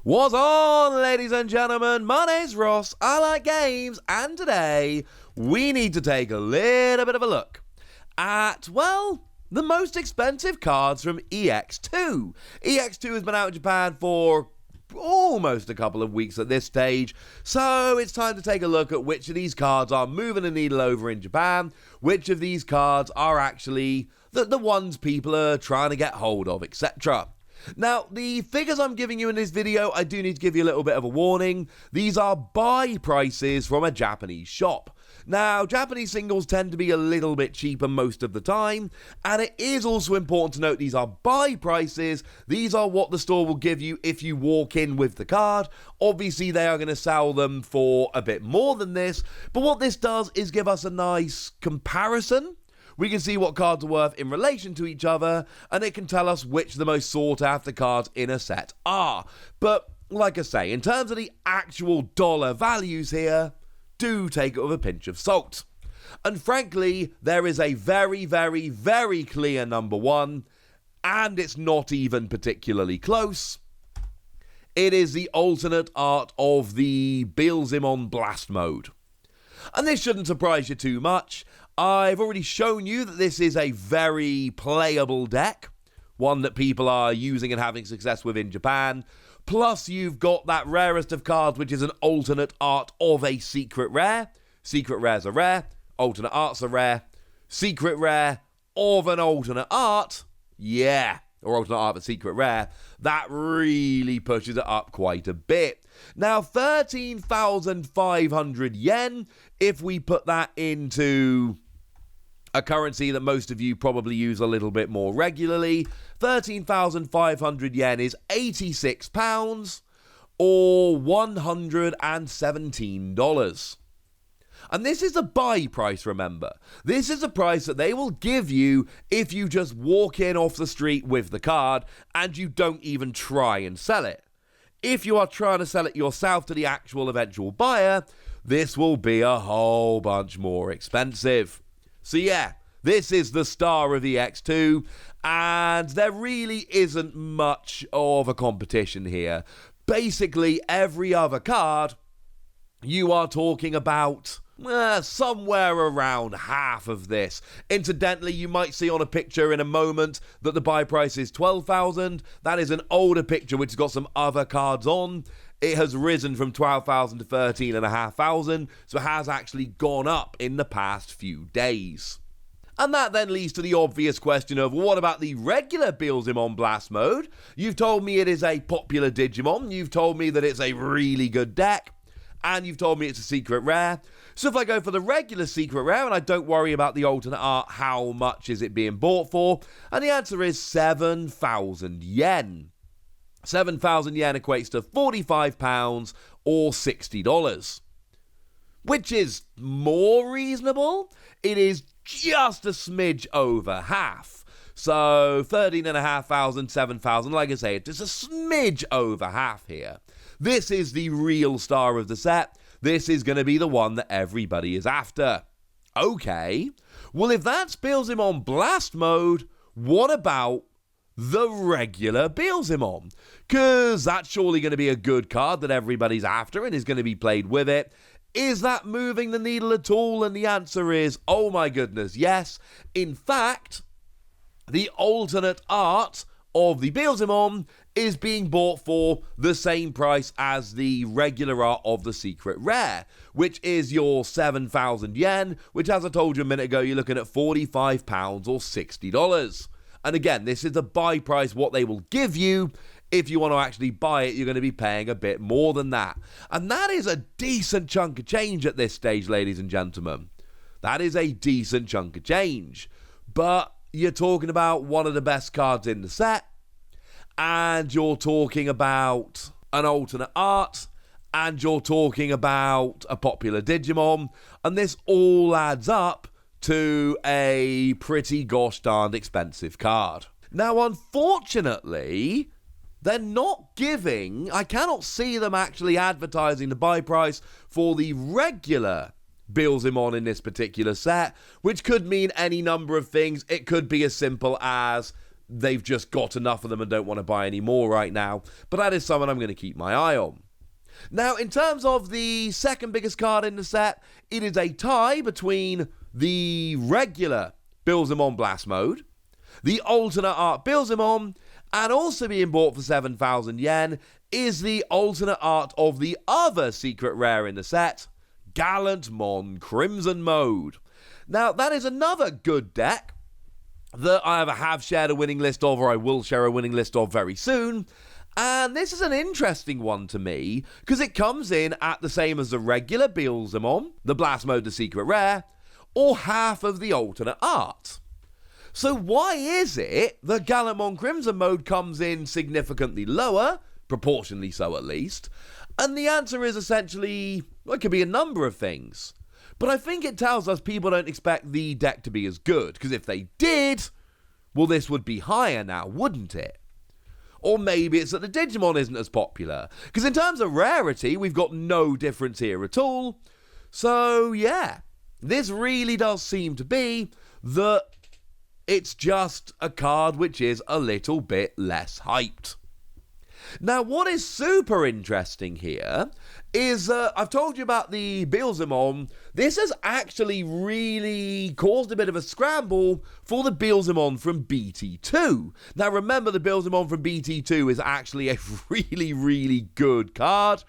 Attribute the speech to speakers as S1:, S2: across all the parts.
S1: What's on, ladies and gentlemen? My name's Ross, I like games, and today we need to take a little bit of a look at, well, the most expensive cards from EX2. EX2 has been out in Japan for almost a couple of weeks at this stage, so it's time to take a look at which of these cards are moving the needle over in Japan, which of these cards are actually the ones people are trying to get hold of, etc. Now, the figures I'm giving you in this video, I do need to give you a little bit of a warning. These are buy prices from a Japanese shop. Now, Japanese singles tend to be a little bit cheaper most of the time, and it is also important to note these are buy prices. These are what the store will give you if you walk in with the card. Obviously, they are going to sell them for a bit more than this, but what this does is give us a nice comparison. We can see what cards are worth in relation to each other, and it can tell us which the most sought after cards in a set are. But, like I say, in terms of the actual dollar values here, do take it with a pinch of salt. And frankly, there is a very, very, very clear number one, and it's not even particularly close. It is the alternate art of the Beelzemon Blast Mode. And this shouldn't surprise you too much. I've already shown you that this is a very playable deck, one that people are using and having success with in Japan. Plus, you've got that rarest of cards, which is an alternate art of a secret rare. Secret rares are rare, alternate arts are rare. Secret rare of an alternate art, yeah, or alternate art of a secret rare, that really pushes it up quite a bit. Now, 13,500 yen, if we put that into a currency that most of you probably use a little bit more regularly, 13,500 yen is £86 or $117. And this is a buy price, remember. This is a price that they will give you if you just walk in off the street with the card and you don't even try and sell it. If you are trying to sell it yourself to the actual eventual buyer, this will be a whole bunch more expensive. So yeah, this is the star of EX2, and there really isn't much of a competition here. Basically, every other card, you are talking about somewhere around half of this. Incidentally, you might see on a picture in a moment that the buy price is 12,000. That is an older picture which has got some other cards on. It has risen from 12,000 to 13,500, so it has actually gone up in the past few days. And that then leads to the obvious question of, what about the regular Beelzemon Blast Mode? You've told me it is a popular Digimon, you've told me that it's a really good deck, and you've told me it's a secret rare. So if I go for the regular secret rare, and I don't worry about the alternate art, how much is it being bought for? And the answer is 7,000 yen. 7,000 yen equates to £45 or $60. Which is more reasonable. It is just a smidge over half. So 13,500, 7,000, like I say, it's a smidge over half here. This is the real star of the set. This is going to be the one that everybody is after. Okay, well if that's Beelzemon Blast Mode, what about the regular Beelzemon? Because that's surely going to be a good card that everybody's after and is going to be played with it. Is that moving the needle at all? And the answer is, oh my goodness, yes. In fact, the alternate art of the Beelzemon is being bought for the same price as the regular art of the secret rare, which is your 7,000 yen, which, as I told you a minute ago, you're looking at £45 or $60. And again, this is the buy price, what they will give you. If you want to actually buy it, you're going to be paying a bit more than that. And that is a decent chunk of change at this stage, ladies and gentlemen. That is a decent chunk of change. But you're talking about one of the best cards in the set, and you're talking about an alternate art, and you're talking about a popular Digimon, and this all adds up to a pretty gosh darned expensive card. Now, unfortunately, they're not giving, I cannot see them actually advertising the buy price for the regular Beelzemon in this particular set, which could mean any number of things. It could be as simple as they've just got enough of them and don't want to buy any more right now. But that is someone I'm going to keep my eye on. Now, in terms of the second biggest card in the set, it is a tie between the regular Beelzemon Blast Mode, the alternate art Beelzemon, and also being bought for 7,000 yen is the alternate art of the other secret rare in the set, Gallantmon Crimson Mode. Now, that is another good deck that I either have shared a winning list of or I will share a winning list of very soon. And this is an interesting one to me because it comes in at the same as the regular Beelzemon, the Blast Mode, the secret rare, or half of the alternate art. So why is it that Gallantmon Crimson Mode comes in significantly lower, proportionally so at least? And the answer is essentially, well, it could be a number of things. But I think it tells us people don't expect the deck to be as good, because if they did, well, this would be higher now, wouldn't it? Or maybe it's that the Digimon isn't as popular, because in terms of rarity, we've got no difference here at all. So, yeah, this really does seem to be that it's just a card which is a little bit less hyped. Now, what is super interesting here is, I've told you about the Beelzemon. This has actually really caused a bit of a scramble for the Beelzemon from BT2. Now, remember, the Beelzemon from BT2 is actually a really, really good card.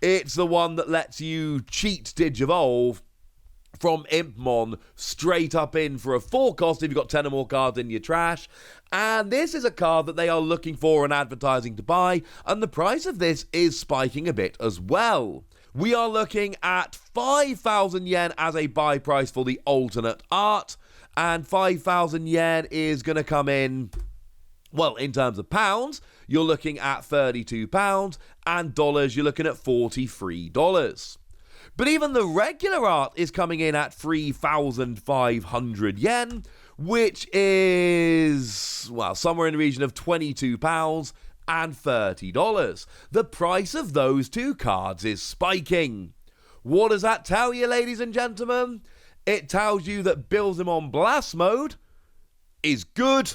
S1: It's the one that lets you cheat Digivolve from Impmon straight up in for a 4 cost if you've got 10 or more cards in your trash. And this is a card that they are looking for and advertising to buy, and the price of this is spiking a bit as well. We are looking at 5,000 yen as a buy price for the alternate art, and 5,000 yen is going to come in, well, in terms of pounds, you're looking at £32, and dollars, you're looking at $43. But even the regular art is coming in at 3,500 yen, which is, well, somewhere in the region of £22 and $30. The price of those two cards is spiking. What does that tell you, ladies and gentlemen? It tells you that Beelzemon Blast Mode is good,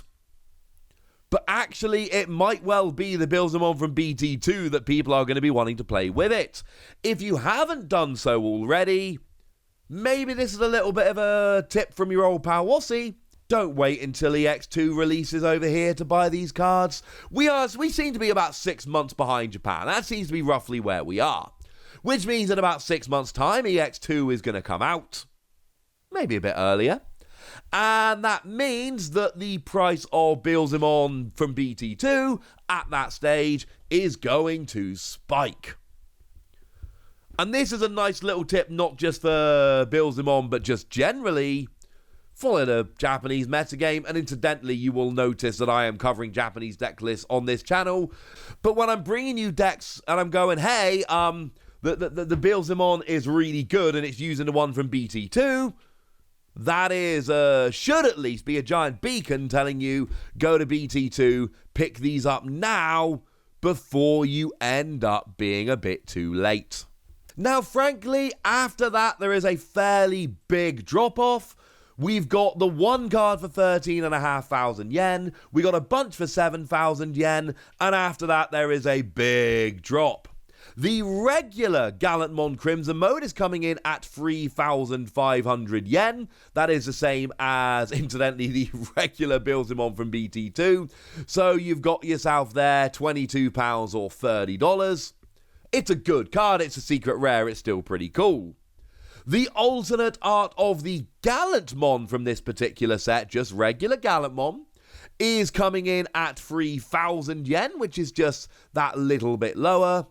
S1: but actually it might well be the Beelzemon from BT2 that people are going to be wanting to play with it. If you haven't done so already, maybe this is a little bit of a tip from your old pal Wossy. Don't wait until EX2 releases over here to buy these cards. We seem to be about 6 months behind Japan. That seems to be roughly where we are. Which means in about 6 months' time, EX2 is going to come out. Maybe a bit earlier. And that means that the price of Beelzemon from BT2 at that stage is going to spike. And this is a nice little tip, not just for Beelzemon, but just generally. Follow the Japanese metagame, and incidentally, you will notice that I am covering Japanese deck lists on this channel. But when I'm bringing you decks and I'm going, hey, the Beelzemon is really good and it's using the one from BT2, that is, should at least be a giant beacon telling you, go to BT2, pick these up now before you end up being a bit too late. Now, frankly, after that, there is a fairly big drop-off. We've got the one card for 13,500 yen, we got a bunch for 7,000 yen, and after that there is a big drop. The regular Gallantmon Crimson Mode is coming in at 3,500 yen. That is the same as, incidentally, the regular Beelzemon from BT2. So you've got yourself there £22 or $30. It's a good card, it's a secret rare, it's still pretty cool. The alternate art of the Gallantmon from this particular set, just regular Gallantmon, is coming in at 3,000 yen, which is just that little bit lower.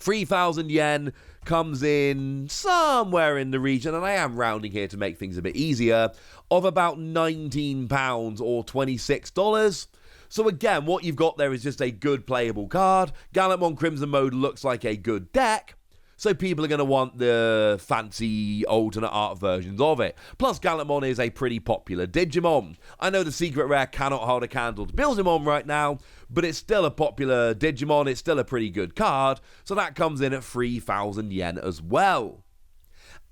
S1: 3,000 yen comes in somewhere in the region, and I am rounding here to make things a bit easier, of about £19 or $26. So again, what you've got there is just a good playable card. Gallantmon Crimson Mode looks like a good deck, so people are going to want the fancy alternate art versions of it. Plus, Gallantmon is a pretty popular Digimon. I know the secret rare cannot hold a candle to Beelzemon right now, but it's still a popular Digimon, it's still a pretty good card, so that comes in at 3,000 yen as well.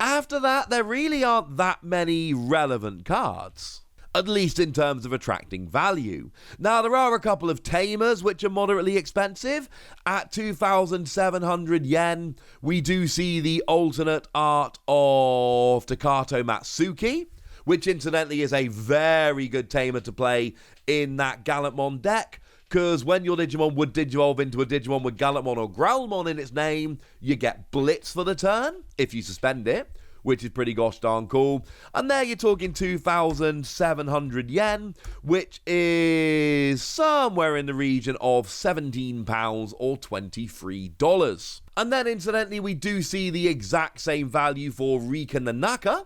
S1: After that, there really aren't that many relevant cards. at least in terms of attracting value. Now, there are a couple of tamers which are moderately expensive. At 2,700 yen, we do see the alternate art of Takato Matsuki, which incidentally is a very good tamer to play in that Gallantmon deck, because when your Digimon would digivolve into a Digimon with Gallantmon or Growlmon in its name, you get Blitz for the turn if you suspend it, which is pretty gosh darn cool. And there you're talking 2,700 yen, which is somewhere in the region of £17 or $23. And then incidentally, we do see the exact same value for Rika Nanaka,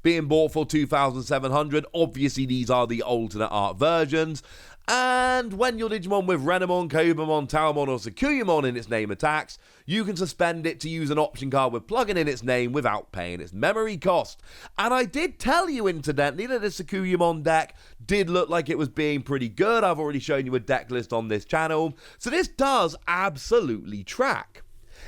S1: being bought for 2,700. Obviously, these are the alternate art versions. And when your Digimon with Renamon, Kobamon, Taomon, or Sakuyamon in its name attacks, you can suspend it to use an option card with plugin in its name without paying its memory cost. And I did tell you, incidentally, that the Sakuyamon deck did look like it was being pretty good. I've already shown you a deck list on this channel. So this does absolutely track.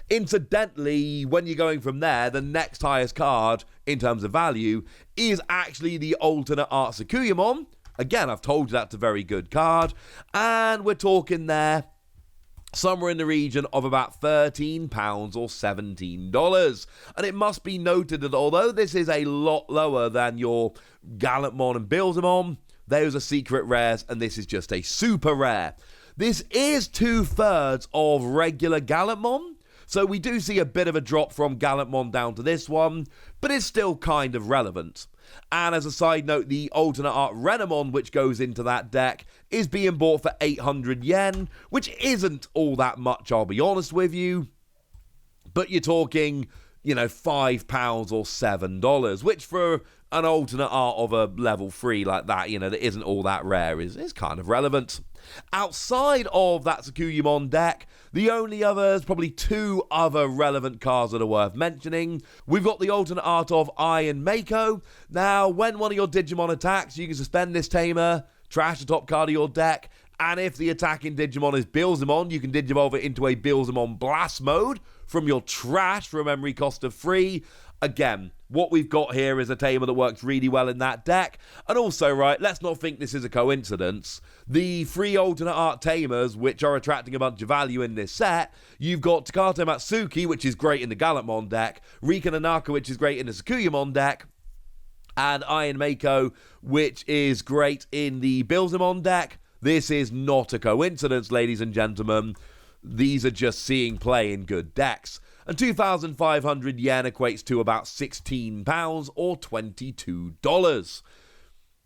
S1: Incidentally, when you're going from there, the next highest card in terms of value is actually the alternate art Sakuyamon. Again, I've told you that's a very good card, and we're talking there somewhere in the region of about £13 or $17. And it must be noted that although this is a lot lower than your Gallantmon and Beelzemon, those are secret rares, and this is just a super rare. This is 2/3 of regular Gallantmon, so we do see a bit of a drop from Gallantmon down to this one, but it's still kind of relevant. And as a side note, the alternate art Renamon, which goes into that deck, is being bought for 800 yen, which isn't all that much, I'll be honest with you. But you're talking, £5 or $7, which for an alternate art of a level 3 like that, that isn't all that rare, is kind of relevant. Outside of that Sakuyamon deck, the only others, probably 2 other relevant cards that are worth mentioning. We've got the alternate art of Iron Mako. Now, when one of your Digimon attacks, you can suspend this tamer, trash the top card of your deck, and if the attacking Digimon is Beelzemon, you can digivolve it into a Beelzemon Blast mode from your trash for a memory cost of 3. Again, what we've got here is a tamer that works really well in that deck. And also, right, let's not think this is a coincidence. The 3 alternate art tamers, which are attracting a bunch of value in this set, you've got Takato Matsuki, which is great in the Gallantmon deck, Rika Nanaka, which is great in the Sakuyamon deck, and Iron Mako, which is great in the Beelzemon deck. This is not a coincidence, ladies and gentlemen. These are just seeing play in good decks. And 2,500 yen equates to about £16 or $22.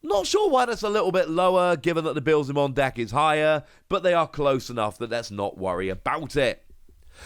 S1: Not sure why that's a little bit lower, given that the Beelzemon deck is higher, but they are close enough that let's not worry about it.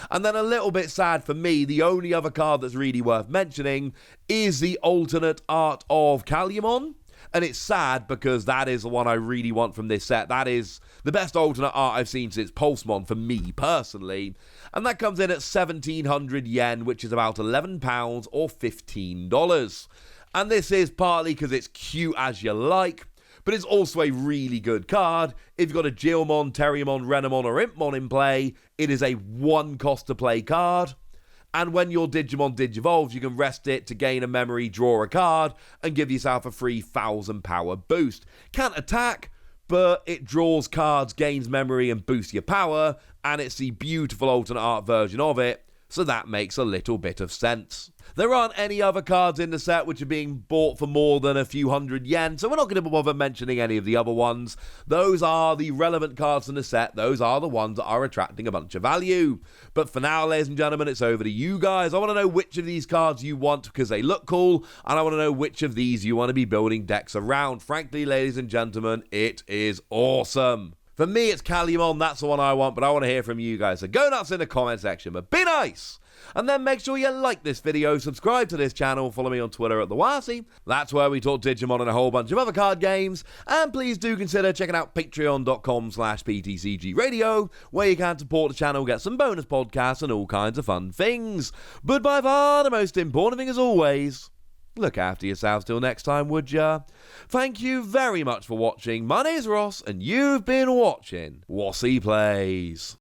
S1: And then a little bit sad for me, the only other card that's really worth mentioning is the alternate art of Kalyamon. And it's sad because that is the one I really want from this set. That is the best alternate art I've seen since Pulsemon for me personally. And that comes in at 1,700 yen, which is about £11 or $15. And this is partly because it's cute as you like, but it's also a really good card. If you've got a Geomon, Terriermon, Renamon, or Impmon in play, it is a 1 cost to play card. And when your Digimon digivolves, you can rest it to gain a memory, draw a card, and give yourself a free 1,000 power boost. Can't attack, but it draws cards, gains memory, and boosts your power, and it's the beautiful alternate art version of it, so that makes a little bit of sense. There aren't any other cards in the set which are being bought for more than a few hundred yen, so we're not going to bother mentioning any of the other ones. Those are the relevant cards in the set. Those are the ones that are attracting a bunch of value. But for now, ladies and gentlemen, it's over to you guys. I want to know which of these cards you want because they look cool, and I want to know which of these you want to be building decks around. Frankly, ladies and gentlemen, it is awesome. For me, it's Kalyamon. That's the one I want, but I want to hear from you guys. So go nuts in the comment section, but be nice! And then make sure you like this video, subscribe to this channel, follow me on Twitter at TheWasi. That's where we talk Digimon and a whole bunch of other card games. And please do consider checking out patreon.com/PTCGradio, where you can support the channel, get some bonus podcasts and all kinds of fun things. But by far the most important thing as always, look after yourselves till next time, would ya? Thank you very much for watching. My name's Ross, and you've been watching Wasi Plays.